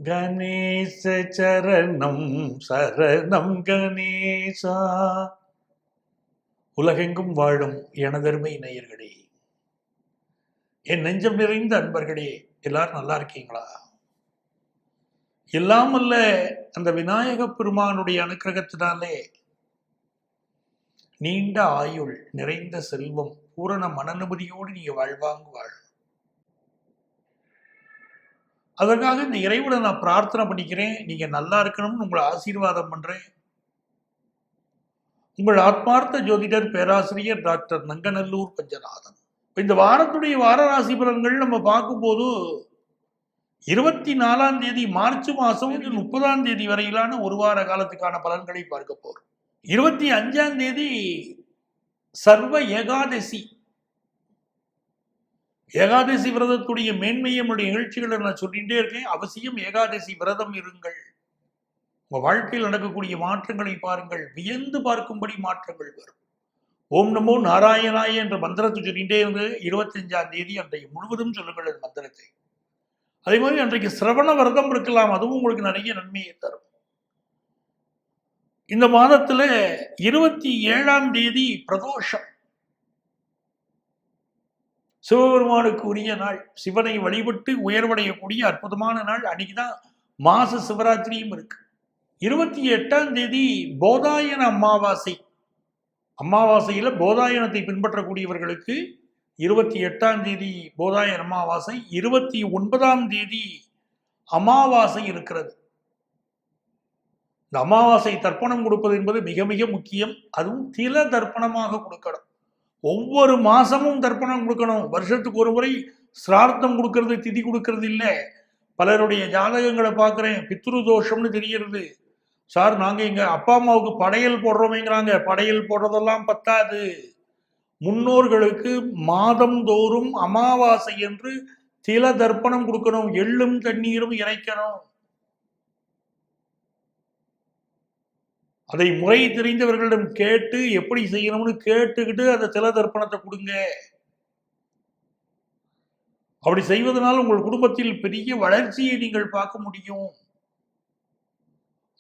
கணேச சரணம் சரணம் கணேசா. உலகெங்கும் வாழும் எனதருமை நேயர்களே, என் நெஞ்சம் நிறைந்த அன்பர்களே, எல்லாரும் நல்லா இருக்கீங்களா? எல்லாம் அல்ல அந்த விநாயக பெருமானுடைய அனுக்கிரகத்தினாலே நீண்ட ஆயுள், நிறைந்த செல்வம், பூரண மனநிம்மதியோடு நீங்க வாழ்வாங்க வாழ. அதற்காக இந்த இறைவனை நான் பிரார்த்தனை பண்ணிக்கிறேன். நீங்க நல்லா இருக்கணும்னு உங்களை ஆசீர்வாதம் பண்றேன். உங்கள் ஆத்மார்த்த ஜோதிடர் பேராசிரியர் டாக்டர் நங்கநல்லூர் பஞ்சநாதன். இந்த வாரத்துடைய வார ராசி பலன்கள் நம்ம பார்க்கும்போது 24ஆம் தேதி மார்ச் மாதம் 30ஆம் தேதி வரையிலான ஒரு வார காலத்துக்கான பலன்களை பார்க்க போறோம். 25ஆம் தேதி சர்வ ஏகாதசி. ஏகாதசி விரதத்துடைய மேன்மையை நம்முடைய நிகழ்ச்சிகளை நான் சொல்லிகிட்டே இருக்கேன். அவசியம் ஏகாதசி விரதம் இருங்கள். உங்க வாழ்க்கையில் நடக்கக்கூடிய மாற்றங்களை பாருங்கள். வியந்து பார்க்கும்படி மாற்றங்கள் வரும். ஓம் நமோ நாராயணாய என்ற மந்திரத்தை சொல்லிகிட்டே இருந்து 25ஆம் தேதி அன்றைக்கு முழுவதும் சொல்லுங்கள் அந்த மந்திரத்தை. அதே மாதிரி அன்றைக்கு சிரவண விரதம் இருக்கலாம். அதுவும் உங்களுக்கு நிறைய நன்மையை தரும். இந்த மாதத்துல 27ஆம் தேதி பிரதோஷம். சிவபெருமானுக்கு உரிய நாள். சிவனை வழிபட்டு உயர்வடையக்கூடிய அற்புதமான நாள். அன்னைக்குதான் மாச சிவராத்திரியும் இருக்கு. 28ஆம் தேதி போதாயன அமாவாசை. அமாவாசையில போதாயனத்தை பின்பற்றக்கூடியவர்களுக்கு 28ஆம் தேதி போதாயன அமாவாசை. 29ஆம் தேதி அமாவாசை இருக்கிறது. இந்த அமாவாசை தர்ப்பணம் கொடுப்பது என்பது மிக மிக முக்கியம். அதுவும் தில தர்ப்பணமாக கொடுக்கணும். ஒவ்வொரு மாசமும் தர்ப்பணம் கொடுக்கணும். வருஷத்துக்கு ஒரு முறை சிரார்த்தம் கொடுக்கறது, திதி கொடுக்கறது இல்லை. பலருடைய ஜாதகங்களை பார்க்குறேன், பித்ரு தோஷம்னு தெரிகிறது. சார், நாங்க எங்க அப்பா அம்மாவுக்கு படையல் போடுறோமேங்கிறாங்க. படையல் போடுறதெல்லாம் பத்தாது. முன்னோர்களுக்கு மாதந்தோறும் அமாவாசை என்று தில தர்ப்பணம் கொடுக்கணும். எள்ளும் தண்ணீரும் இறைக்கணும். அதை முறை தெரிந்தவர்களிடம் கேட்டு எப்படி செய்யணும்னு கேட்டுக்கிட்டு அந்த தில தர்ப்பணத்தை கொடுங்க. அப்படி செய்வதனால் உங்கள் குடும்பத்தில் பெரிய வளர்ச்சியை நீங்கள் பார்க்க முடியும்.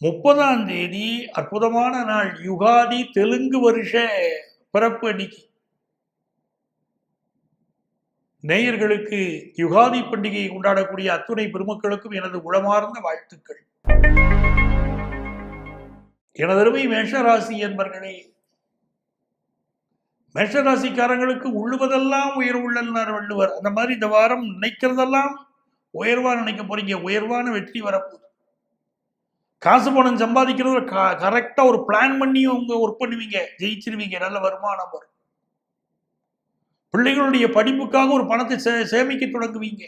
30ஆம் தேதி அற்புதமான நாள். யுகாதி, தெலுங்கு வருஷ பிறப்பு அன்னைக்கு. நேயர்களுக்கு யுகாதி பண்டிகையை கொண்டாடக்கூடிய அத்துணை பெருமக்களுக்கும் எனது உளமார்ந்த வாழ்த்துக்கள். எனதருமை மேஷராசி என்பர்களே, மேஷராசிக்காரங்களுக்கு உள்ளுவதெல்லாம் உயர்வுள்ளன்னார் வள்ளுவர். அந்த மாதிரி இந்த வாரம் நினைக்கிறதெல்லாம் உயர்வா நினைக்க போறீங்க. உயர்வான வெற்றி வரப்போகுது. காசு பணம் சம்பாதிக்கிறது கரெக்டா ஒரு பிளான் பண்ணி உங்க ஒர்க் பண்ணுவீங்க. ஜெயிச்சிருவீங்க. நல்ல வருமானம் வரும். பிள்ளைகளுடைய படிப்புக்காக ஒரு பணத்தை சேமிக்க தொடங்குவீங்க.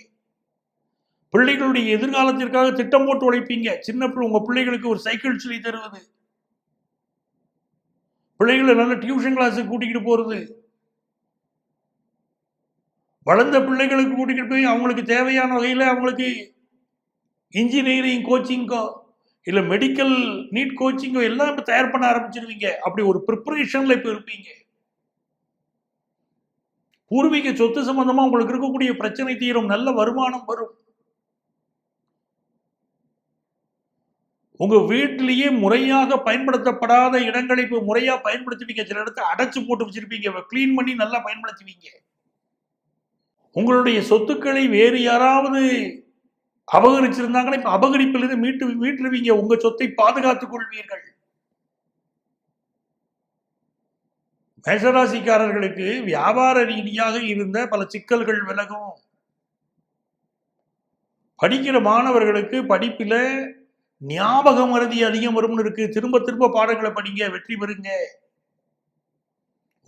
பிள்ளைகளுடைய எதிர்காலத்திற்காக திட்டம் போட்டு உழைப்பீங்க. சின்ன உங்க பிள்ளைகளுக்கு ஒரு சைக்கிள் சொல்லி தருவது, பிள்ளைகளை நல்ல டியூஷன் கிளாஸுக்கு கூட்டிகிட்டு போறது, வளர்ந்த பிள்ளைகளுக்கு கூட்டிகிட்டு போய் அவங்களுக்கு தேவையான வகையில் அவங்களுக்கு இன்ஜினியரிங் கோச்சிங்கோ இல்லை மெடிக்கல் நீட் கோச்சிங்கோ எல்லாம் இப்போ தயார் பண்ண ஆரம்பிச்சிருவீங்க. அப்படி ஒரு ப்ரிப்பரேஷன்ல இப்போ இருப்பீங்க. பூர்வீக சொத்து சம்பந்தமா உங்களுக்கு இருக்கக்கூடிய பிரச்சனை தீரும். நல்ல வருமானம் வரும். உங்க வீட்டிலேயே முறையாக பயன்படுத்தப்படாத இடங்களை இப்போ முறையா பயன்படுத்துவீங்க. சில இடத்தை அடைச்சு போட்டு வச்சிருப்பீங்க. கிளீன் பண்ணி நல்லா பயன்படுத்துவீங்க. உங்களுடைய சொத்துக்களை வேறு யாராவது அபகரிச்சிருந்தாங்கன்னா இப்ப அபகரிப்பிலிருந்து மீட்டுருவீங்க. உங்க சொத்தை பாதுகாத்துக் கொள்வீர்கள். மேஷராசிக்காரர்களுக்கு வியாபார ரீதியாக இருந்த பல சிக்கல்கள் விலகும். படிக்கிற மாணவர்களுக்கு படிப்பில ஞாபக மறதி அதிகம் வரும்னு இருக்கு. திரும்ப திரும்ப பாடங்களை படிங்க, வெற்றி பெறுங்க.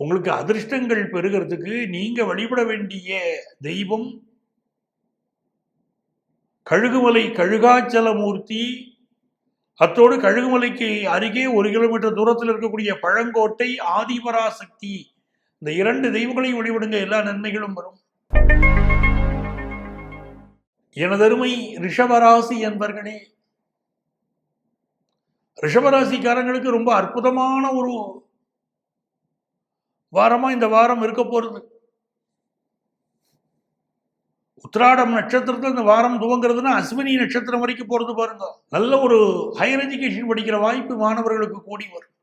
உங்களுக்கு அதிர்ஷ்டங்கள் பெறுகிறதுக்கு நீங்க வழிபட வேண்டிய தெய்வம் கழுகுமலை கழுகாச்சலமூர்த்தி. அத்தோடு கழுகுமலைக்கு அருகே 1 கிலோமீட்டர் தூரத்தில் இருக்கக்கூடிய பழங்கோட்டை ஆதிபராசக்தி. இந்த 2 தெய்வங்களையும் வழிபடுங்க. எல்லா நன்மைகளும் வரும். எனதருமை ரிஷபராசி என்பர்களே, ரிஷபராசிக்காரங்களுக்கு ரொம்ப அற்புதமான ஒரு வாரமா இந்த வாரம் இருக்க போறது. உத்திராடம் நட்சத்திரத்தில் இந்த வாரம் துவங்கிறதுனா அஸ்வினி நட்சத்திரம் வரைக்கும் போறது பாருங்க. நல்ல ஒரு ஹையர் எஜுகேஷன் படிக்கிற வாய்ப்பு மாணவர்களுக்கு கூடி வரும்.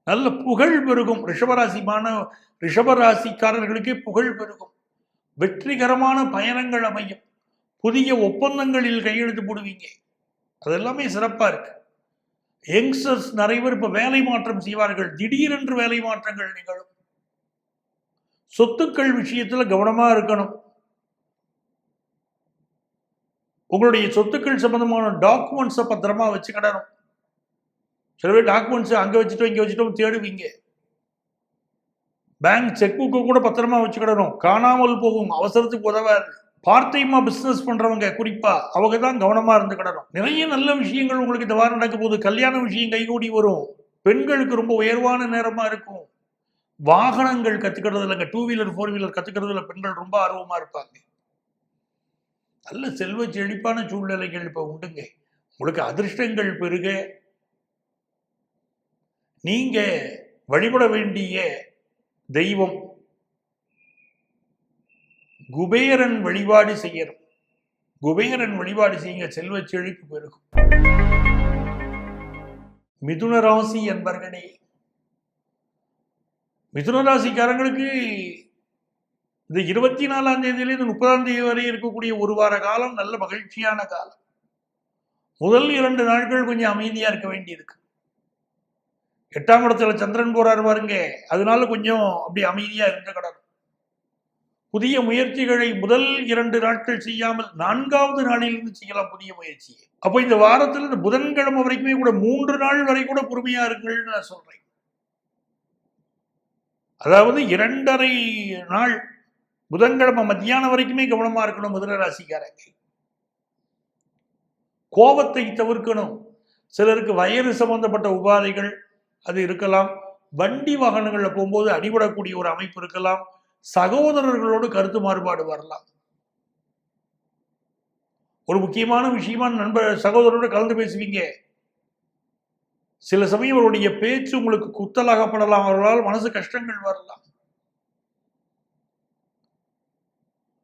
நல்ல புகழ் பெருகும். ரிஷபராசிக்காரர்களுக்கே புகழ் பெருகும். வெற்றிகரமான பயணங்கள் அமையும். புதிய ஒப்பந்தங்களில் கையெழுத்து போடுவீங்க. அதெல்லாமே சிறப்பா இருக்கு. யங்ஸ்டர்ஸ் நிறைய பேர் இப்ப வேலை மாற்றம் செய்வார்கள். திடீரென்று வேலை மாற்றங்கள் நிகழும். சொத்துக்கள் விஷயத்துல கவனமா இருக்கணும். உங்களுடைய சொத்துக்கள் சம்பந்தமான டாக்குமெண்ட்ஸை பத்திரமா வச்சுக்கிடணும். சில பேர் டாக்குமெண்ட்ஸ் அங்க வச்சுட்டோம் இங்க வச்சுட்டோம் தேடுவீங்க. பேங்க் செக் புக்கை கூட பத்திரமா வச்சுக்கிடணும். காணாமல் போகும். அவசரத்துக்கு உதவாது. பார்ட் டைமா பிசினஸ் பண்றவங்க குறிப்பா அவங்க தான் கவனமா இருந்துக்கிடணும். நிறைய நல்ல விஷயங்கள் உங்களுக்கு இந்த வாரம் நடக்க போகுது. கல்யாண விஷயம் கைகூடி வரும். பெண்களுக்கு ரொம்ப உயர்வான நேரமா இருக்கும். வாகனங்கள் கத்துக்கிறது இல்லைங்க. 2 வீலர் 4 வீலர் கத்துக்கிறதுல பெண்கள் ரொம்ப ஆர்வமா இருப்பாங்க. நல்ல செல்வ செழிப்பான சூழ்நிலைகள் இப்ப உண்டுங்க. உங்களுக்கு அதிர்ஷ்டங்கள் பெருக. நீங்க வழிபட வேண்டிய தெய்வம் குபேரன் வழிபாடு செய்யணும். குபேரன் வழிபாடு செய்யுங்க. செல்வ செழிப்பு பெருகும். மிதுன ராசி என்பர்களே, மிதுன ராசிக்காரங்களுக்கு இந்த 24ஆம் தேதியிலிருந்து 30ஆம் தேதி வரை இருக்கக்கூடிய ஒரு வார காலம் நல்ல மகிழ்ச்சியான காலம். முதல் 2 நாட்கள் கொஞ்சம் அமைதியா இருக்க வேண்டியிருக்கு. 8ஆம் இடத்துல சந்திரன் போறாரு பாருங்க. அதனால கொஞ்சம் அப்படி அமைதியா இருந்த கடனும். புதிய முயற்சிகளை முதல் 2 நாட்கள் செய்யாமல் 4ஆவது நாளிலிருந்து செய்யலாம் புதிய முயற்சியை. அப்போ இந்த வாரத்தில் இந்த புதன்கிழமை வரைக்குமே கூட 3 நாள் வரை கூட பொறுமையா இருக்குன்னு நான் சொல்றேன். அதாவது 2.5 நாள் புதன்கிழமை மத்தியானம் வரைக்குமே கவனமா இருக்கணும். மிதுன ராசிக்காரங்க கோபத்தை தவிர்க்கணும். சிலருக்கு வயிறு சம்பந்தப்பட்ட உபாதைகள் அது இருக்கலாம். வண்டி வாகனங்கள்ல போகும்போது அடிபடக்கூடிய ஒரு அமைப்பு இருக்கலாம். சகோதரர்களோடு கருத்து மாறுபாடு வரலாம். ஒரு முக்கியமான விஷயமா சகோதரரோடு கலந்து பேசுவீங்க. சில சமயம் அவருடைய பேச்சு உங்களுக்கு குத்தலாகப்படலாம். அவர்களால் மனசு கஷ்டங்கள் வரலாம்.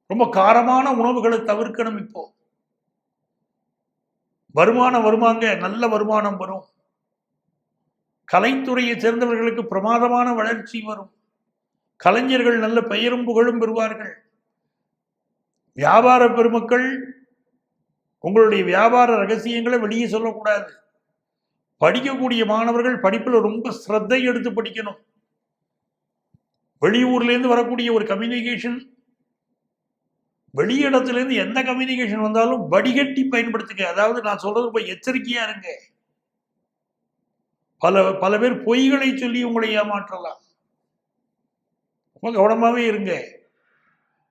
ரொம்ப காரமான உணவுகளை தவிர்க்கணும். இப்போ வருமானம் வருமாங்க. நல்ல வருமானம் வரும். கலைத்துறையை சேர்ந்தவர்களுக்கு பிரமாதமான வளர்ச்சி வரும். கலைஞர்கள் நல்ல பெயரும் புகழும் பெறுவார்கள். வியாபார பெருமக்கள் உங்களுடைய வியாபார ரகசியங்களை வெளியே சொல்லக்கூடாது. படிக்கக்கூடிய மாணவர்கள் படிப்புல ரொம்ப ஸ்ரத்தை எடுத்து படிக்கணும். வெளியூர்ல இருந்து வரக்கூடிய ஒரு கம்யூனிகேஷன், வெளியிடத்துல இருந்து எந்த கம்யூனிகேஷன் வந்தாலும் வடிகட்டி பயன்படுத்துங்க. அதாவது நான் சொல்றது ரொம்ப எச்சரிக்கையா இருங்க. பல பேர் பொய்களை சொல்லி உங்களை ஏமாற்றலாம். ரொம்ப கவனமாவே இருங்க.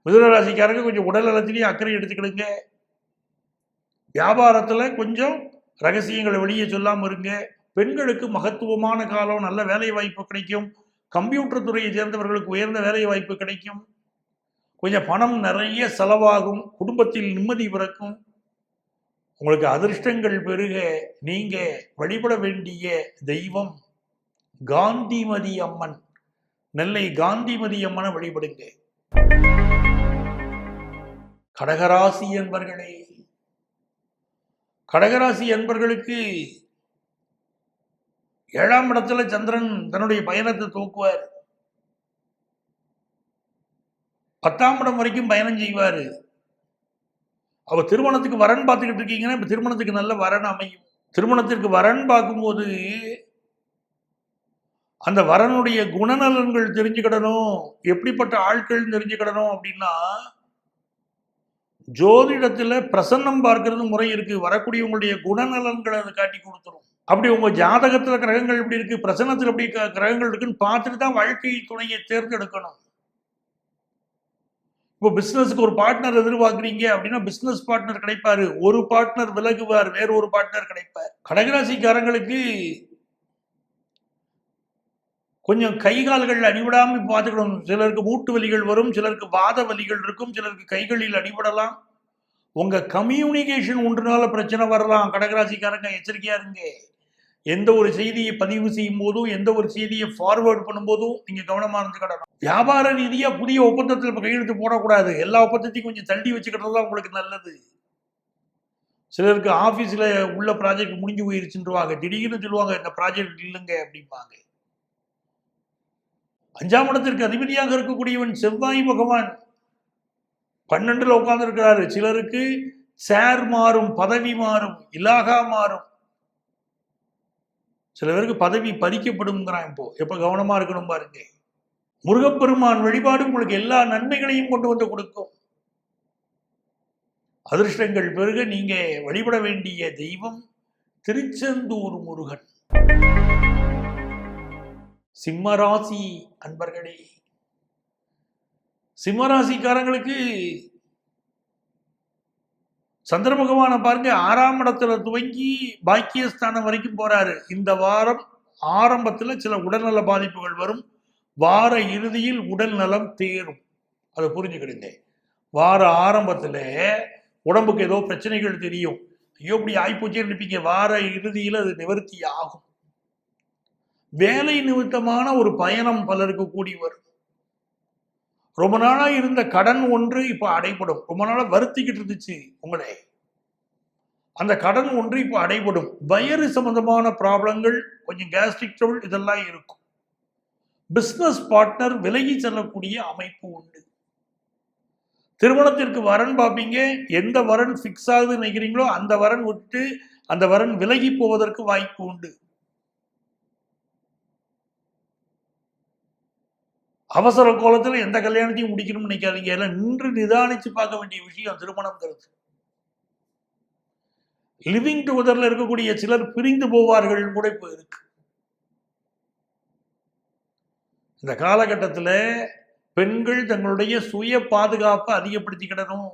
மிதுன ராசிக்காரங்க கொஞ்சம் உடல் நலத்திலேயே அக்கறை எடுத்துக்கிடுங்க. வியாபாரத்துல கொஞ்சம் ரகசியங்களை வெளியே சொல்லாம இருங்க. பெண்களுக்கு மகத்துவமான காலம். நல்ல வேலை வாய்ப்பு கிடைக்கும். கம்ப்யூட்டர் துறையை சேர்ந்தவர்களுக்கு உயர்ந்த வேலை வாய்ப்பு கிடைக்கும். கொஞ்சம் பணம் நிறைய செலவாகும். குடும்பத்தில் நிம்மதி பிறக்கும். உங்களுக்கு அதிர்ஷ்டங்கள் பெருக. நீங்க வழிபட வேண்டிய தெய்வம் காந்திமதி அம்மன். நெல்லை காந்திமதி அம்மனை வழிபடுங்க. கடகராசி என்பர்களே, கடகராசி என்பர்களுக்கு 7ஆம் இடத்துல சந்திரன் தன்னுடைய பயணத்தை தூக்குவார். 10ஆம் இடம் வரைக்கும் பயணம் செய்வாரு. அவ திருமணத்துக்கு வரன் பார்த்துக்கிட்டு இருக்கீங்கன்னா இப்ப திருமணத்துக்கு நல்ல வரன் அமையும். திருமணத்திற்கு வரன் பார்க்கும்போது அந்த வரனுடைய குணநலன்கள் தெரிஞ்சுக்கிடணும். எப்படிப்பட்ட ஆட்கள் தெரிஞ்சுக்கிடணும் அப்படின்னா, ஜோதிடத்துல பிரசன்னம் பார்க்கறது முறை இருக்கு. வரக்கூடியவங்களுடைய குணநலன்களை அதை காட்டி கொடுத்துரும். அப்படி உங்க ஜாதகத்துல கிரகங்கள் எப்படி இருக்கு, பிரசன்னத்துல எப்படி கிரகங்கள் இருக்குன்னு பார்த்துட்டு தான் வாழ்க்கை துணையை தேர்ந்தெடுக்கணும். இப்போ பிசினஸ்க்கு ஒரு பார்ட்னர் எதிர்பார்க்குறீங்க அப்படின்னா பிசினஸ் பார்ட்னர் கிடைப்பாரு. ஒரு பார்ட்னர் விலகுவார், வேற ஒரு பார்ட்னர் கிடைப்பார். கடகராசிக்காரங்களுக்கு கொஞ்சம் கை கால்கள் அடிபடாம பார்த்துக்கணும். சிலருக்கு மூட்டு வலிகள் வரும், சிலருக்கு வாத வலிகள் இருக்கும், சிலருக்கு கைகளில் அடிபடலாம். உங்க கம்யூனிகேஷன் ஒன்றுனால பிரச்சனை வரலாம். கடகராசிக்காரங்க எச்சரிக்கையா இருங்க. எந்த ஒரு செய்தியை பதிவு செய்யும் போதும், எந்த ஒரு செய்தியை ஃபார்வேர்ட் பண்ணும்போதும் நீங்க கவனமா இருந்துக்கிடணும். வியாபார ரீதியா புதிய ஒப்பந்தத்தில் இப்ப கையெழுத்து போடக்கூடாது. எல்லா ஒப்பந்தத்தையும் கொஞ்சம் தள்ளி வச்சுக்கிறது தான் உங்களுக்கு நல்லது. சிலருக்கு ஆபீஸ்ல உள்ள ப்ராஜெக்ட் முடிஞ்சு போயிருச்சுருவாங்க. திடீர்னு சொல்லுவாங்க இந்த ப்ராஜெக்ட் இல்லைங்க அப்படிம்பாங்க. 5ஆம் இடத்திற்கு அதிபதியாக இருக்கக்கூடியவன் செவ்வாய் பகவான் 12ல உட்கார்ந்து இருக்கிறாரு. சிலருக்கு சேர் மாறும், பதவி மாறும், இலாகா மாறும். சில பேருக்கு பதவி பறிக்கப்படும்ங்கிறான். இப்போ எப்ப கவனமா இருக்கணும் பாருங்க. முருகப்பெருமான் வழிபாடு உங்களுக்கு எல்லா நன்மைகளையும் கொண்டு வந்து கொடுக்கும். அதிர்ஷ்டங்கள் பெருக நீங்க வழிபட வேண்டிய தெய்வம் திருச்செந்தூர் முருகன். சிம்மராசி அன்பர்களே, சிம்மராசிக்காரங்களுக்கு சந்திர பகவானை பாருங்க 6ஆம் இடத்துல துவங்கி பாக்கியஸ்தானம் வரைக்கும் போறாரு. இந்த வாரம் ஆரம்பத்துல சில உடல்நல பாதிப்புகள் வரும். வார இறுதியில் உடல் நலம் தேரும். அதை புரிஞ்சுக்கிடுங்க. வார ஆரம்பத்துல உடம்புக்கு ஏதோ பிரச்சனைகள் தெரியும். ஐயோ இப்படி ஆய்ப்போச்சே நினைப்பீங்க. வார இறுதியில் அது நிவர்த்தி ஆகும். வேலை நிமித்தமான ஒரு பயணம் பலருக்கு கூடி வரும். ரொம்ப நாளா இருந்த கடன் ஒன்று இப்ப அடைபடும். ரொம்ப நாளா வருத்திக்கிட்டு இருந்துச்சு உங்களே, அந்த கடன் ஒன்று இப்ப அடைபடும். வயிறு சம்பந்தமான ப்ராப்ளங்கள், கொஞ்சம் கேஸ்ட்ரிக் ட்ரபிள் இதெல்லாம் இருக்கும். பிசினஸ் பார்ட்னர் விலகி செல்லக்கூடிய அமைப்பு உண்டு. திருமணத்திற்கு வரன் பார்ப்பீங்க. எந்த வரன் பிக்ஸ் ஆகுது நினைக்கிறீங்களோ அந்த வரன் விட்டு அந்த வரன் விலகி போவதற்கு வாய்ப்பு உண்டு. அவசர கோலத்தில் எந்த கல்யாணத்தையும் முடிக்கணும்னு நினைக்காதீங்க. எல்லாம் நின்று நிதானிச்சு பார்க்க வேண்டிய விஷயம் திருமணம்ங்கிறது. லிவிங் டுகெதர்ல இருக்கக்கூடிய சிலர் பிரிந்து போவார்கள் கூட இப்போ இருக்கு. இந்த காலகட்டத்தில் பெண்கள் தங்களுடைய சுய பாதுகாப்பை அதிகப்படுத்திக்கிடணும்.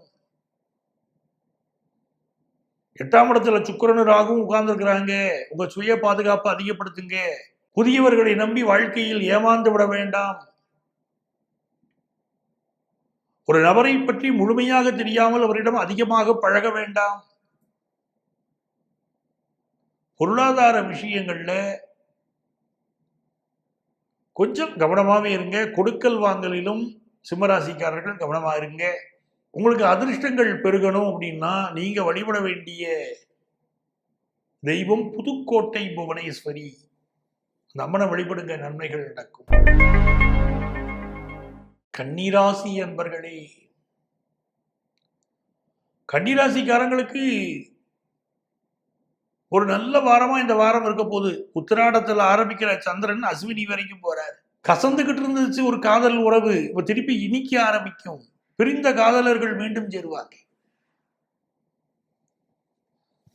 8ஆம் இடத்துல சுக்கிரனும் ராகுவும் உட்கார்ந்து இருக்கிறாங்க. உங்க சுய பாதுகாப்பை அதிகப்படுத்துங்க. புதியவர்களை நம்பி வாழ்க்கையில் ஏமாந்து விட வேண்டாம். ஒரு நபரை பற்றி முழுமையாக தெரியாமல் அவரிடம் அதிகமாக பழக வேண்டாம். பொருளாதார விஷயங்கள்ல கொஞ்சம் கவனமாவே இருங்க. கொடுக்கல் வாங்கலிலும் சிம்மராசிக்காரர்கள் கவனமா இருங்க. உங்களுக்கு அதிர்ஷ்டங்கள் பெருகணும் அப்படின்னா நீங்க வழிபட வேண்டிய தெய்வம் புதுக்கோட்டை புவனேஸ்வரி. அந்த அம்மனை வழிபடுங்க, நன்மைகள் நடக்கும். கன்னிராசி அன்பர்களே, கன்னிராசிக்காரங்களுக்கு ஒரு நல்ல வாரமா இந்த வாரம் இருக்க போது. உத்திராடத்தில் ஆரம்பிக்கிற சந்திரன் அஸ்வினி வரைக்கும் போறாரு. கசந்துகிட்டு இருந்துச்சு ஒரு காதல் உறவு, இப்ப திருப்பி இனிக்க ஆரம்பிக்கும். பிரிந்த காதலர்கள் மீண்டும் சேருவாங்க.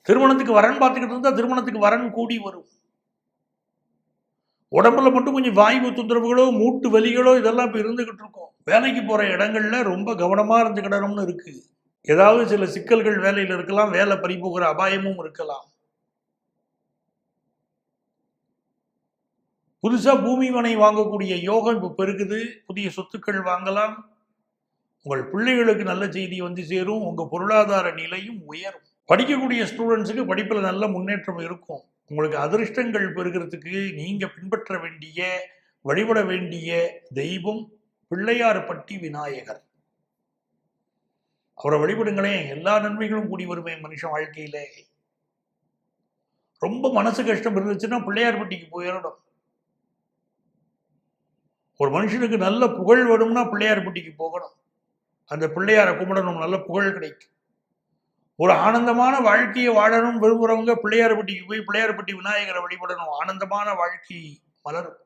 திருமணத்துக்கு வரன் பார்த்துக்கிட்டு இருந்தா திருமணத்துக்கு வரன் கூடி வரும். உடம்புல மட்டும் கொஞ்சம் வாய்வு தொந்தரவுகளோ மூட்டு வலிகளோ இதெல்லாம் இப்ப இருந்துகிட்டு இருக்கும். வேலைக்கு போற இடங்கள்ல ரொம்ப கவனமா இருந்துக்கிடணும்னு இருக்கு. ஏதாவது சில சிக்கல்கள் வேலையில் இருக்கலாம். வேலை பறிபோகிற அபாயமும் இருக்கலாம். புதுசா பூமி மனை வாங்கக்கூடிய யோகம் இப்ப பெருகுது. புதிய சொத்துக்கள் வாங்கலாம். உங்கள் பிள்ளைகளுக்கு நல்ல செய்தி வந்து சேரும். உங்க பொருளாதார நிலையும் உயரும். படிக்கக்கூடிய ஸ்டூடெண்ட்ஸுக்கு படிப்பில் நல்ல முன்னேற்றம் இருக்கும். உங்களுக்கு அதிர்ஷ்டங்கள் பெறுகிறதுக்கு நீங்க பின்பற்ற வேண்டிய வழிபட வேண்டிய தெய்வம் பிள்ளையார்பட்டி விநாயகர். அவரை வழிபடுங்களேன், எல்லா நன்மைகளும் கூடி வருமே மனுஷன் வாழ்க்கையில. ரொம்ப மனசு கஷ்டம் இருந்துச்சுன்னா பிள்ளையார்பட்டிக்கு போயிடணும். ஒரு மனுஷனுக்கு நல்ல புகழ் வேணும்னா பிள்ளையார்பட்டிக்கு போகணும். அந்த பிள்ளையாரை கும்பிடணும், நல்ல புகழ் கிடைக்கும். ஒரு ஆனந்தமான வாழ்க்கையை வாழணும் விரும்புறவங்க பிள்ளையார்பட்டிக்கு போய் பிள்ளையார்பட்டி விநாயகரை வழிபடணும். ஆனந்தமான வாழ்க்கை மலரும்.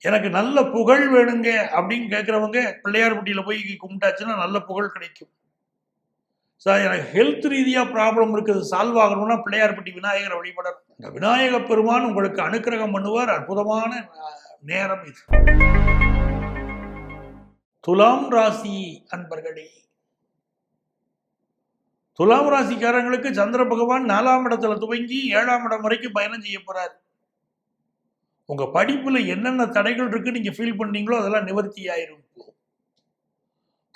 எனக்கு நல்ல புகழ் வேணுங்க அப்படின்னு கேட்கிறவங்க பிள்ளையார்பட்டியில போய் கும்பிட்டாச்சுன்னா நல்ல புகழ் கிடைக்கும். சார் எனக்கு ஹெல்த் ரீதியா ப்ராப்ளம் இருக்குது, சால்வ் ஆகணும்னா பிள்ளையார்பட்டி விநாயகரை வழிபடணும். இந்த விநாயக பெருமான் உங்களுக்கு அனுக்கிரகம் பண்ணுவார். அற்புதமான நேரம் இது. துலாம் ராசி அன்பர்களே, துலாம் ராசிக்காரங்களுக்கு சந்திர பகவான் 4ஆம் இடத்துல துவங்கி 7ஆம் இடம் வரைக்கும் பயணம் செய்ய போறாரு. உங்க படிப்புல என்னென்ன தடைகள் இருக்கு நீங்க ஃபீல் பண்ணீங்களோ அதெல்லாம் நிவர்த்தி ஆயிரும்.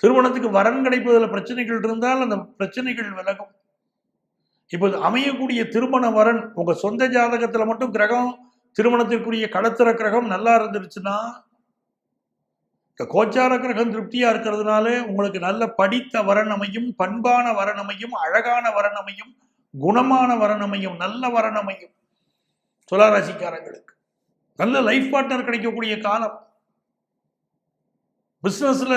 திருமணத்துக்கு வரன் கிடைப்பதில் பிரச்சனைகள் இருந்தால் அந்த பிரச்சனைகள் விலகும். இப்போ அமையக்கூடிய திருமண வரன் உங்க சொந்த ஜாதகத்துல மட்டும் கிரகம் திருமணத்திற்குரிய கடத்திர கிரகம் நல்லா இருந்துருச்சுன்னா, இந்த கோச்சார கிரகம் திருப்தியா இருக்கிறதுனால உங்களுக்கு நல்ல படித்த வரன் அமையும், பண்பான வரன் அமையும், அழகான வரன் அமையும், குணமான வரன் அமையும், நல்ல வரன் அமையும். துளாராசிக்காரங்களுக்கு நல்ல லைஃப் பார்ட்னர் கிடைக்கக்கூடிய காலம். பிசினஸ்ல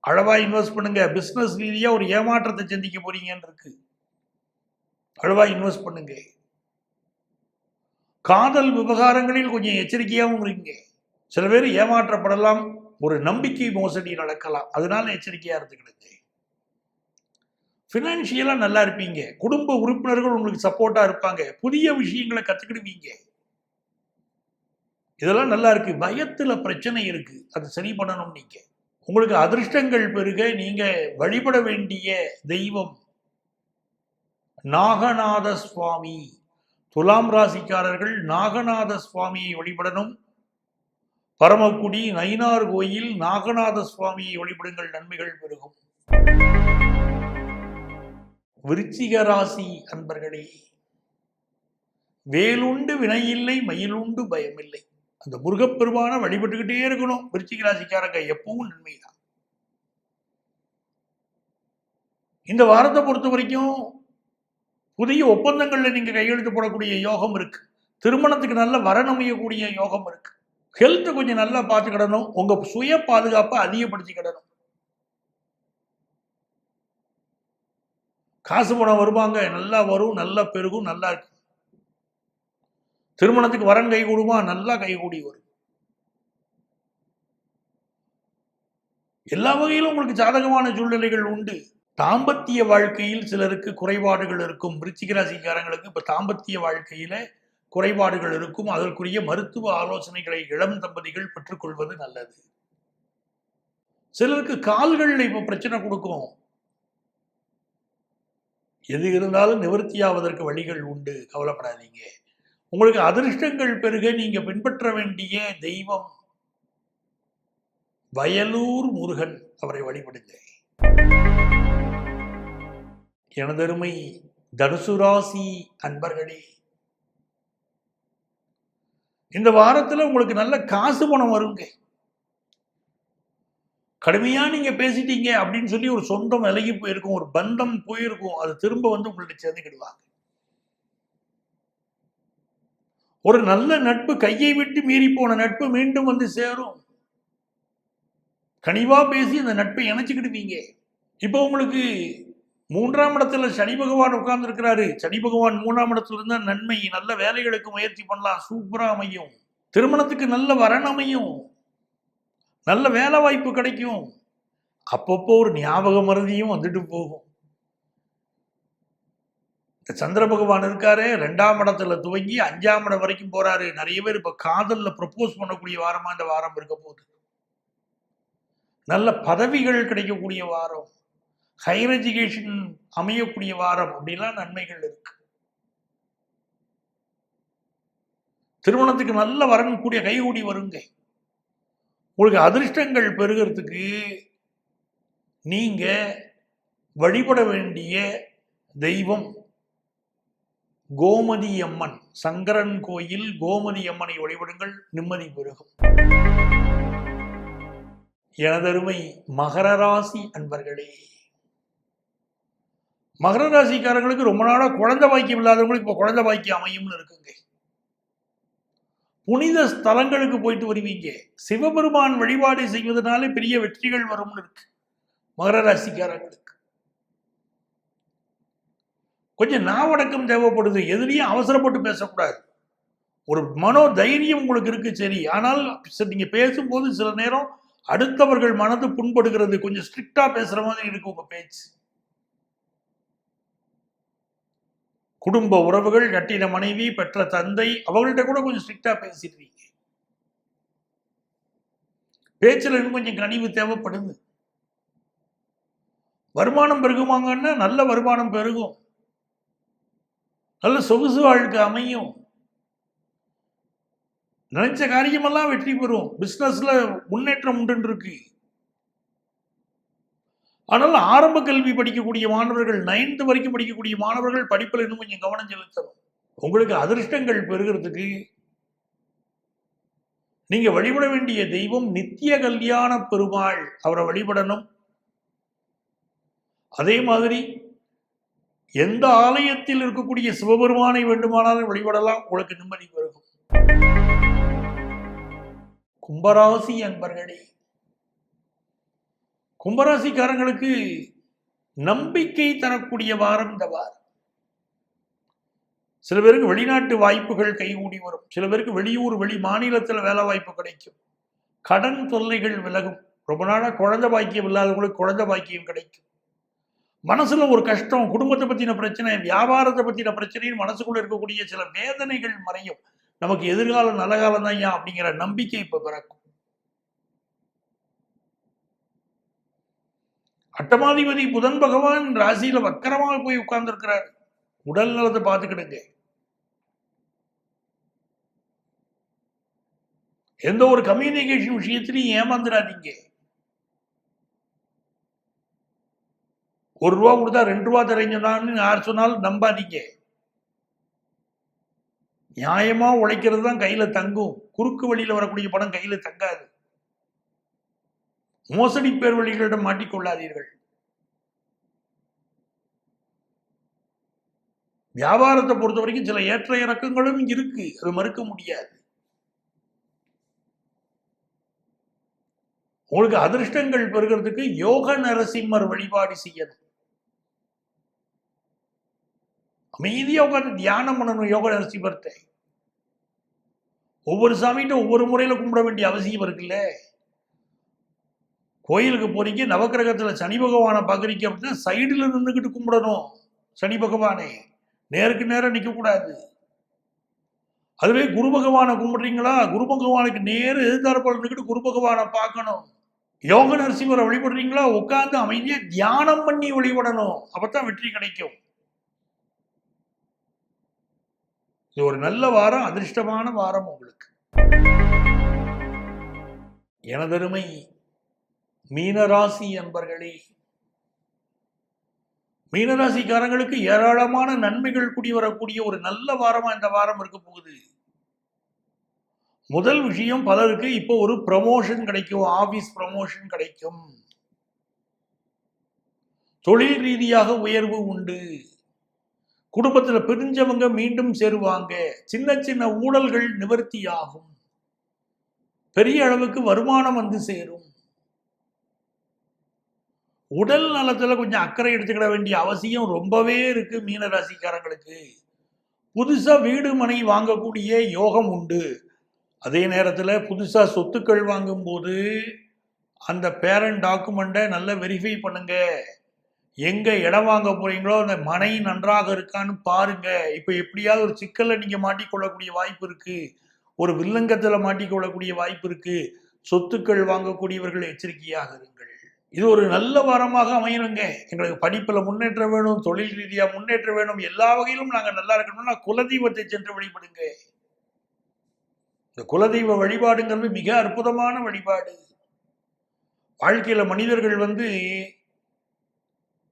அளவா இன்வெஸ்ட் பண்ணுங்க. பிசினஸ் ரீதியா ஒரு ஏமாற்றத்தை சந்திக்க போறீங்கன்னு இருக்கு. அளவா இன்வெஸ்ட் பண்ணுங்க. காதல் விவகாரங்களில் கொஞ்சம் எச்சரிக்கையாகவும் இருங்க. சில பேர் ஏமாற்றப்படலாம், ஒரு நம்பிக்கை மோசடி நடக்கலாம், அதனால எச்சரிக்கையா இருந்துக்கிடுங்க. பினான்சியலா நல்லா இருப்பீங்க. குடும்ப உறுப்பினர்கள் உங்களுக்கு சப்போர்ட்டா இருப்பாங்க. புதிய விஷயங்களை கத்துக்கிடுவீங்க. இதெல்லாம் நல்லா இருக்கு. பயத்துல பிரச்சனை இருக்கு, அது சரி பண்ணணும். நீங்க உங்களுக்கு அதிர்ஷ்டங்கள் பெருக நீங்க வழிபட வேண்டிய தெய்வம் நாகநாத சுவாமி. துலாம் ராசிக்காரர்கள் நாகநாத சுவாமியை வழிபடணும். பரமக்குடி நயினார் கோயில் நாகநாத சுவாமியை வழிபடுங்கள், நன்மைகள் பெருகும். விருச்சிக ராசி அன்பர்களே, வேலுண்டு வினையில்லை, மயிலுண்டு பயமில்லை. அந்த முருகப்பெருமான வழிபட்டுக்கிட்டே இருக்கணும். விருச்சிக ராசிக்காரங்க எப்பவும் நன்மைதான். இந்த வாரத்தை பொறுத்த வரைக்கும் புதிய ஒப்பந்தங்கள்ல நீங்க கையெழுத்து போடக்கூடிய யோகம் இருக்கு. திருமணத்துக்கு நல்ல வரன் அமையக்கூடிய யோகம் இருக்கு. ஹெல்த் கொஞ்சம் நல்லா பார்த்துக்கிடணும். உங்க சுய பாதுகாப்பை அதிகப்படுத்திக்கிடணும். காசு பணம் வருவாங்க, நல்லா வரும், நல்லா பெருகும், நல்லா இருக்கு. திருமணத்துக்கு வரன் கை கூடுமா? நல்லா கைகூடி வரும். எல்லா வகையிலும் உங்களுக்கு சாதகமான சூழ்நிலைகள் உண்டு. தாம்பத்திய வாழ்க்கையில் சிலருக்கு குறைபாடுகள் இருக்கும். விருச்சிக ராசிக்காரங்களுக்கு இப்ப தாம்பத்திய வாழ்க்கையில குறைபாடுகள் இருக்கும். அதற்குரிய மருத்துவ ஆலோசனைகளை இளம் தம்பதிகள் பெற்றுக்கொள்வது நல்லது. சிலருக்கு கால்கள்ல இப்ப பிரச்சனை கொடுக்கும். எது இருந்தாலும் நிவர்த்தியாவதற்கு வழிகள் உண்டு, கவலைப்படாதீங்க. உங்களுக்கு அதிர்ஷ்டங்கள் பெருக நீங்க பின்பற்ற வேண்டிய தெய்வம் வயலூர் முருகன். அவரை வழிபடுங்க. எனதருமை தனுசு ராசி அன்பர்களே, இந்த வாரத்துல உங்களுக்கு நல்ல காசு பணம் வருங்க. கடுமையா நீங்க பேசிட்டீங்க அப்படின்னு சொல்லி ஒரு சொந்தம் விலகி போயிருக்கும், ஒரு பந்தம் போயிருக்கும், அது திரும்ப வந்து உங்கள்ட்ட சேர்ந்துக்கிடுவாங்க. ஒரு நல்ல நட்பு, கையை விட்டு மீறி போன நட்பு மீண்டும் வந்து சேரும். கனிவா பேசி அந்த நட்பை இணைச்சுக்கிடுவீங்க. இப்போ உங்களுக்கு 3ஆம் இடத்துல சனி பகவான் உட்கார்ந்து இருக்கிறாரு. சனி பகவான் 3ஆம் இடத்துல இருந்தா நன்மை. நல்ல வேலைகளுக்கு முயற்சி பண்ணலாம், சூப்பரா அமையும். திருமணத்துக்கு நல்ல வரன் அமையும். நல்ல வேலை வாய்ப்பு கிடைக்கும். அப்பப்போ ஒரு ஞாபக மறதியும் வந்துட்டு போகும். சந்திர பகவான் இருக்காரு 2ஆம் இடத்துல துவங்கி 5ஆம் இடம் வரைக்கும் போறாரு. நிறைய பேர் இப்ப காதல்ல ப்ரப்போஸ் பண்ணக்கூடிய வாரமா இந்த வாரம் இருக்க போகுது. நல்ல பதவிகள் கிடைக்கக்கூடிய வாரம், ஹையர் எஜுகேஷன் அமையக்கூடிய வாரம், அப்படிலாம் நன்மைகள் இருக்கு. திருமணத்துக்கு நல்ல வரன் கூடிய கைகூடி வருங்க. உங்களுக்கு அதிர்ஷ்டங்கள் பெருகிறதுக்கு நீங்க வழிபட வேண்டிய தெய்வம் கோமதி அம்மன். சங்கரன் கோயில் கோமதி அம்மனை வழிபடுங்கள், நிம்மதி பெருகும். எனதருமை மகர ராசி அன்பர்களே, மகர ராசிக்காரங்களுக்கு ரொம்ப நாளா குழந்தை பாக்கியம் இல்லாதவங்களுக்கு இப்ப குழந்தை பாக்கியம் அமையும்னு இருக்குங்க. புனித ஸ்தலங்களுக்கு போயிட்டு வருவீங்க. சிவபெருமான் வழிபாடு செய்வதனாலே பெரிய வெற்றிகள் வரும்னு இருக்கு மகர ராசிக்காரங்களுக்கு. கொஞ்சம் நாவடக்கம் தேவைப்படுது. எதுலையும் அவசரப்பட்டு பேசக்கூடாது. ஒரு மனோ தைரியம் உங்களுக்கு இருக்கு, சரி. ஆனால் நீங்க பேசும்போது சில நேரம் அடுத்தவர்கள் மனது புண்படுகிறது. கொஞ்சம் ஸ்ட்ரிக்டா பேசுற மாதிரி இருக்கு உங்க பேச்சு. குடும்ப உறவுகள், கட்டின மனைவி, பெற்ற தந்தை, அவங்கள்ட்ட கூட கொஞ்சம் ஸ்ட்ரிக்டா பேசிடுவீங்க. பேச்சுல இன்னும் கொஞ்சம் கனிவு தேவைப்படுது. வருமானம் பெருகுமாங்கன்னா நல்ல வருமானம் பெருகும். நல்ல சொகுசு வாழ்க்கை அமையும். நினைச்ச காரியமெல்லாம் வெற்றி பெறும். பிசினஸ்ல முன்னேற்றம் உண்டு இருக்கு. ஆனால் ஆரம்ப கல்வி படிக்கக்கூடிய மாணவர்கள், 9th வரைக்கும் படிக்கக்கூடிய மாணவர்கள் படிப்பில் இன்னும் கொஞ்சம் கவனம் செலுத்தணும். உங்களுக்கு அதிர்ஷ்டங்கள் பெறுகிறதுக்கு நீங்க வழிபட வேண்டிய தெய்வம் நித்திய கல்யாண பெருமாள், அவரை வழிபடணும். அதே மாதிரி எந்த ஆலயத்தில் இருக்கக்கூடிய சிவபெருமானை வேண்டுமானாலும் வழிபடலாம், உங்களுக்கு நிம்மதி பெருகும். கும்பராசி அன்பர்களே, கும்பராசிக்காரங்களுக்கு நம்பிக்கை தரக்கூடிய வாரம் இந்த வாரம். சில பேருக்கு வெளிநாட்டு வாய்ப்புகள் கைகூடி வரும். சில பேருக்கு வெளியூர், வெளி மாநிலத்தில் வேலை வாய்ப்பு கிடைக்கும். கடன் தொல்லைகள் விலகும். ரொம்ப நாளா குழந்தை பாக்கியம் இல்லாதவங்களுக்கு குழந்தை பாக்கியம் கிடைக்கும். மனசுல ஒரு கஷ்டம், குடும்பத்தை பத்தின பிரச்சனை, வியாபாரத்தை பத்தின பிரச்சனையும் மனசுக்குள்ள இருக்கக்கூடிய சில வேதனைகள் மறையும். நமக்கு எதிர்காலம் நல்ல காலம் தான் ஏன் அப்படிங்கிற நம்பிக்கை இப்ப பிறக்கும். அட்டமாதிபதி புதன் பகவான் ராசியில வக்கரமாக போய் உட்கார்ந்து இருக்கிறார். உடல் நலத்தை பார்த்துக்கிடுங்க. எந்த ஒரு கம்யூனிகேஷன் விஷயத்திலையும் ஏமாந்துடாதீங்க. ₹1 கொடுத்தா ₹2 தரேன்னு யார் சொன்னாலும் நம்பாதீங்க. நியாயமா உழைக்கிறது தான் கையில தங்கும். குறுக்கு வழியில வரக்கூடிய பணம் கையில தங்காது. மோசடி பேர் வழிகளிடம் மாட்டிக்கொள்ளாதீர்கள். வியாபாரத்தை பொறுத்த வரைக்கும் சில ஏற்ற இறக்கங்களும் இருக்கு, அது மறுக்க முடியாது. உங்களுக்கு அதிர்ஷ்டங்கள் பெறுகிறதுக்கு யோக நரசிம்மர் வழிபாடு செய்யணும். அமைதியா உட்காந்து தியானம் பண்ணணும் யோக நரசிம்மர்த்தை. ஒவ்வொரு சாமிகிட்ட ஒவ்வொரு முறையில கும்பிட வேண்டிய அவசியம் இருக்குல்ல. கோயிலுக்கு போறீங்க, நவக்கிரகத்துல சனி பகவானை பாக்குறீங்க அப்படின்னா சைடுல நின்றுகிட்டு கும்பிடணும் சனி பகவானே, நேருக்கு நேரம் நிக்க கூடாது. அதுவே குரு பகவானை கும்பிடுறீங்களா, குரு பகவானுக்கு நேரு எதிர்த்தாற்போல் நின்றுகிட்டு குரு பகவானை பார்க்கணும். யோக நரசிம்மரை வழிபடுறீங்களா, உட்கார்ந்து அமைதியா தியானம் பண்ணி வழிபடணும். அப்பதான் வெற்றி கிடைக்கும். இது ஒரு நல்ல வாரம், அதிர்ஷ்டமான வாரம் உங்களுக்கு. எனதருமை மீனராசி அன்பர்களே, மீனராசிக்காரங்களுக்கு ஏராளமான நன்மைகள் கூடி வரக்கூடிய ஒரு நல்ல வாரமா இந்த வாரம் இருக்க போகுது. முதல் விஷயம், பலருக்கு இப்போ ஒரு ப்ரமோஷன் கிடைக்கும், ஆபீஸ் ப்ரமோஷன் கிடைக்கும். தொழில் ரீதியாக உயர்வு உண்டு. குடும்பத்துல பிரிஞ்சவங்க மீண்டும் சேருவாங்க. சின்ன சின்ன ஊழல்கள் நிவர்த்தி ஆகும். பெரிய அளவுக்கு வருமானம் வந்து சேரும். உடல் நலத்துல கொஞ்சம் அக்கறை எடுத்துக்கிட வேண்டிய அவசியம் ரொம்பவே இருக்கு மீனராசிக்காரங்களுக்கு. புதுசா வீடு மனை வாங்கக்கூடிய யோகம் உண்டு. அதே நேரத்தில் புதுசா சொத்துக்கள் வாங்கும் போது அந்த பேரண்ட் டாக்குமெண்ட்டை நல்லா வெரிஃபை பண்ணுங்க. எங்க இடம் வாங்க போறீங்களோ அந்த மனை நன்றாக இருக்கான்னு பாருங்க. இப்ப எப்படியாவது ஒரு சிக்கல்ல நீங்க மாட்டிக்கொள்ளக்கூடிய வாய்ப்பு இருக்கு, ஒரு வில்லங்கத்துல மாட்டிக்கொள்ளக்கூடிய வாய்ப்பு இருக்கு. சொத்துக்கள் வாங்கக்கூடியவர்கள் எச்சரிக்கையாக இருங்கள். இது ஒரு நல்ல வாரமாக அமையணுங்க. எங்களுக்கு படிப்புல முன்னேற்றம் வேணும், தொழில் ரீதியா முன்னேற்றம் வேணும், எல்லா வகையிலும் நாங்க நல்லா இருக்கணும்னா குலதெய்வத்தை சென்று வழிபடுங்க. இந்த குலதெய்வ வழிபாடுங்கிறது மிக அற்புதமான வழிபாடு. வாழ்க்கையில மனிதர்கள்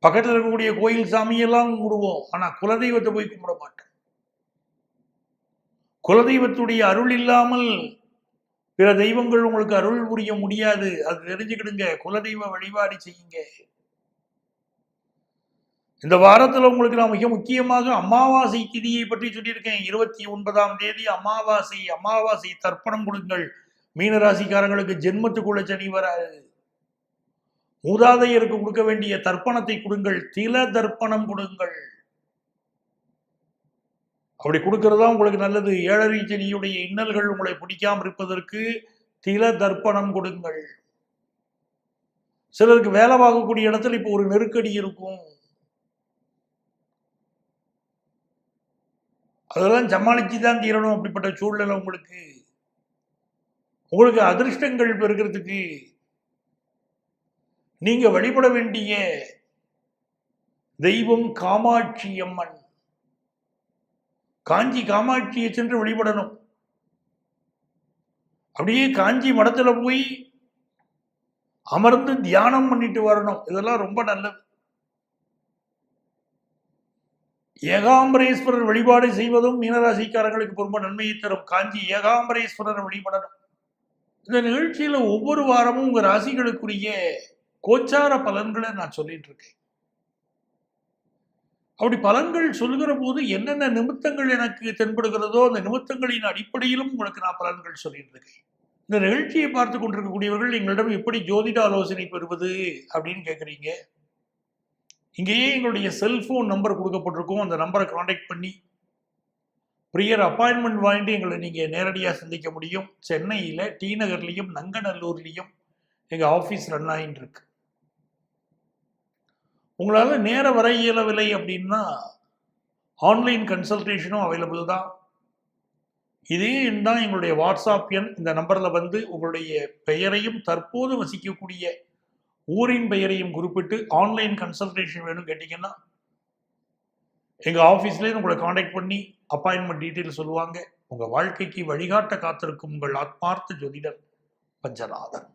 பக்கத்தில் இருக்கக்கூடிய கோயில் சாமியெல்லாம் கும்பிடுவோம், ஆனா குலதெய்வத்தை போய் கும்பிட மாட்டோம். குலதெய்வத்துடைய அருள் இல்லாமல் பிற தெய்வங்கள் உங்களுக்கு அருள் புரிய முடியாது. அது தெரிஞ்சுக்கிடுங்க. குலதெய்வ வழிபாடு செய்யுங்க. இந்த வாரத்தில் உங்களுக்கு நான் மிக முக்கியமாக அமாவாசை திதியை பற்றி சொல்லியிருக்கேன். 29ஆம் தேதி அமாவாசை. அமாவாசை தர்ப்பணம் கொடுங்கள். மீனராசிக்காரங்களுக்கு ஜென்மத்துக்குள்ள சனி வராது. மூதாதையருக்கு கொடுக்க வேண்டிய தர்ப்பணத்தை கொடுங்கள். தில தர்ப்பணம் கொடுங்கள். அப்படி கொடுக்கறதா உங்களுக்கு நல்லது. ஏழரை சனியுடைய இன்னல்கள் உங்களை பிடிக்காம இருப்பதற்கு தில தர்ப்பணம் கொடுங்கள். சிலருக்கு வேலை பார்க்கக்கூடிய இடத்துல இப்போ ஒரு நெருக்கடி இருக்கும். அதெல்லாம் சமாளிச்சு தான் தீரணும். அப்படிப்பட்ட சூழ்நிலை உங்களுக்கு அதிர்ஷ்டங்கள் பெறுகிறதுக்கு நீங்க வழிபட வேண்டிய தெய்வம் காமாட்சி அம்மன். காஞ்சி காமாட்சியை சென்று வழிபடணும். அப்படியே காஞ்சி மடத்துல போய் அமர்ந்து தியானம் பண்ணிட்டு வரணும். இதெல்லாம் ரொம்ப நல்லது. ஏகாம்பரேஸ்வரர் வழிபாடு செய்வதும் மீனராசிக்காரங்களுக்கு ரொம்ப நன்மையை தரும். காஞ்சி ஏகாம்பரேஸ்வரர் வழிபடணும். இந்த நிகழ்ச்சியில ஒவ்வொரு வாரமும் உங்க ராசிகளுக்குரிய கோச்சார பலன்களை நான் சொல்லிட்டு இருக்கேன். அப்படி பலன்கள் சொல்லுகிற போது என்னென்ன நிமித்தங்கள் எனக்கு தென்படுகிறதோ அந்த நிமித்தங்களின் அடிப்படையிலும் உங்களுக்கு நான் பலன்கள் சொல்லிட்டு இருக்கேன். இந்த நிகழ்ச்சியை பார்த்து கொண்டிருக்கக்கூடியவர்கள் எங்களிடம் எப்படி ஜோதிட ஆலோசனை பெறுவது அப்படின்னு கேட்குறீங்க. இங்கேயே எங்களுடைய செல்போன் நம்பர் கொடுக்கப்பட்டிருக்கும். அந்த நம்பரை கான்டாக்ட் பண்ணி ப்ரியர் அப்பாயின்மெண்ட் வாங்கிட்டு எங்களை நீங்கள் நேரடியாக சந்திக்க முடியும். சென்னையில் டி நகர்லையும் நங்கநல்லூர்லேயும் எங்கள் ஆஃபீஸ் ரன் ஆகிட்டு இருக்கு. உங்களால் நேர வர இயலவில்லை அப்படின்னா ஆன்லைன் கன்சல்டேஷனும் அவைலபிள் தான். இதே எண் தான் எங்களுடைய வாட்ஸ்அப் எண். இந்த நம்பரில் வந்து உங்களுடைய பெயரையும் தற்போது வசிக்கக்கூடிய ஊரின் பெயரையும் குறிப்பிட்டு ஆன்லைன் கன்சல்டேஷன் வேணும் கேட்டிங்கன்னா எங்கள் ஆஃபீஸ்லேயே உங்களை காண்டாக்ட் பண்ணி அப்பாயின்மெண்ட் டீட்டெயில் சொல்லுவாங்க. உங்கள் வாழ்க்கைக்கு வழிகாட்ட காத்திருக்கும் உங்கள் ஆத்மார்த்த ஜோதிடர் பஞ்சநாதன்.